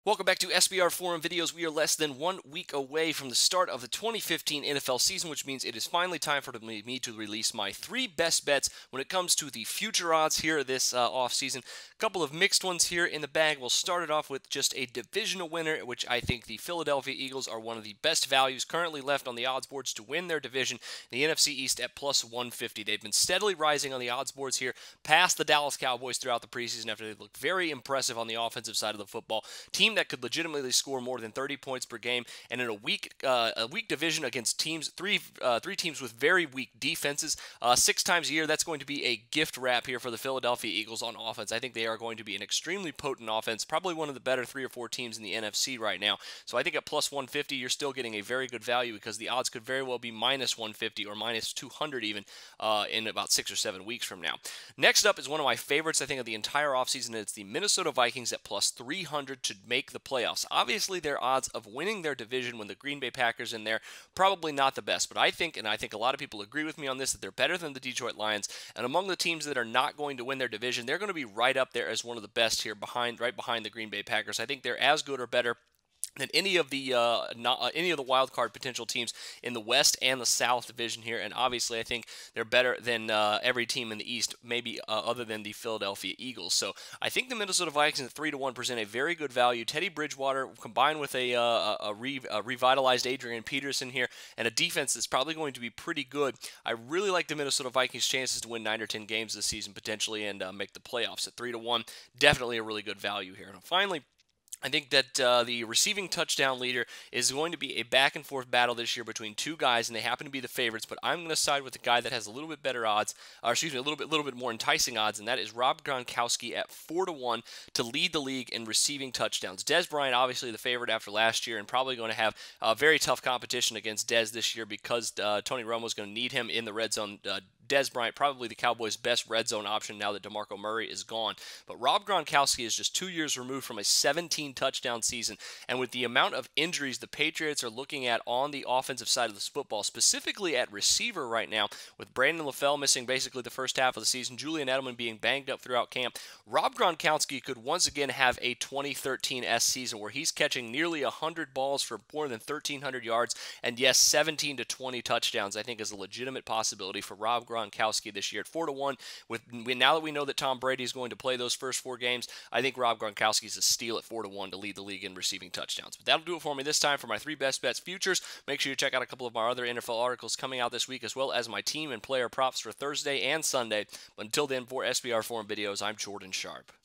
Welcome back to SBR Forum Videos. We are less than 1 week away from the start of the 2015 NFL season, which means it is finally time for me to release my 3 best bets when it comes to the future odds here this offseason. A couple of mixed ones here in the bag. We'll start it off with just a divisional winner, which I think the Philadelphia Eagles are one of the best values currently left on the odds boards to win their division, the NFC East at plus 150. They've been steadily rising on the odds boards here past the Dallas Cowboys throughout the preseason after they looked very impressive on the offensive side of the football. Team that could legitimately score more than 30 points per game, and in a weak division against three teams with very weak defenses, 6 times a year, that's going to be a gift wrap here for the Philadelphia Eagles on offense. I think they are going to be an extremely potent offense, probably one of the better 3 or 4 teams in the NFC right now. So I think at plus 150, you're still getting a very good value because the odds could very well be minus 150 or minus 200 even in about 6 or 7 weeks from now. Next up is one of my favorites, I think, of the entire offseason, and it's the Minnesota Vikings at plus 300 to make the playoffs. Obviously, their odds of winning their division when the Green Bay Packers in there, probably not the best, but I think a lot of people agree with me on this, that they're better than the Detroit Lions, and among the teams that are not going to win their division, they're going to be right up there as one of the best here, right behind the Green Bay Packers. I think they're as good or better than any of the wild card potential teams in the West and the South division here, and obviously I think they're better than every team in the East, maybe other than the Philadelphia Eagles. So I think the Minnesota Vikings at 3-1 present a very good value. Teddy Bridgewater combined with a revitalized Adrian Peterson here and a defense that's probably going to be pretty good. I really like the Minnesota Vikings' chances to win 9 or 10 games this season potentially and make the playoffs at 3-1. Definitely a really good value here. And finally, I think that the receiving touchdown leader is going to be a back-and-forth battle this year between 2 guys, and they happen to be the favorites. But I'm going to side with the guy that has a little bit better odds, or excuse me, a little bit more enticing odds, and that is Rob Gronkowski at 4-1 to lead the league in receiving touchdowns. Dez Bryant, obviously the favorite after last year, and probably going to have very tough competition against Dez this year because Tony Romo is going to need him in the red zone. Dez Bryant, probably the Cowboys' best red zone option now that DeMarco Murray is gone. But Rob Gronkowski is just 2 years removed from a 17-touchdown season, and with the amount of injuries the Patriots are looking at on the offensive side of this football, specifically at receiver right now, with Brandon LaFell missing basically the first half of the season, Julian Edelman being banged up throughout camp, Rob Gronkowski could once again have a 2013-esque season where he's catching nearly 100 balls for more than 1,300 yards, and yes, 17 to 20 touchdowns, I think is a legitimate possibility for Rob Gronkowski this year at 4-1. Now that we know that Tom Brady is going to play those first 4 games, I think Rob Gronkowski is a steal at 4-1 to lead the league in receiving touchdowns. But that'll do it for me this time for my 3 best bets futures. Make sure you check out a couple of my other NFL articles coming out this week, as well as my team and player props for Thursday and Sunday. But until then, for SBR Forum Videos, I'm Jordan Sharp.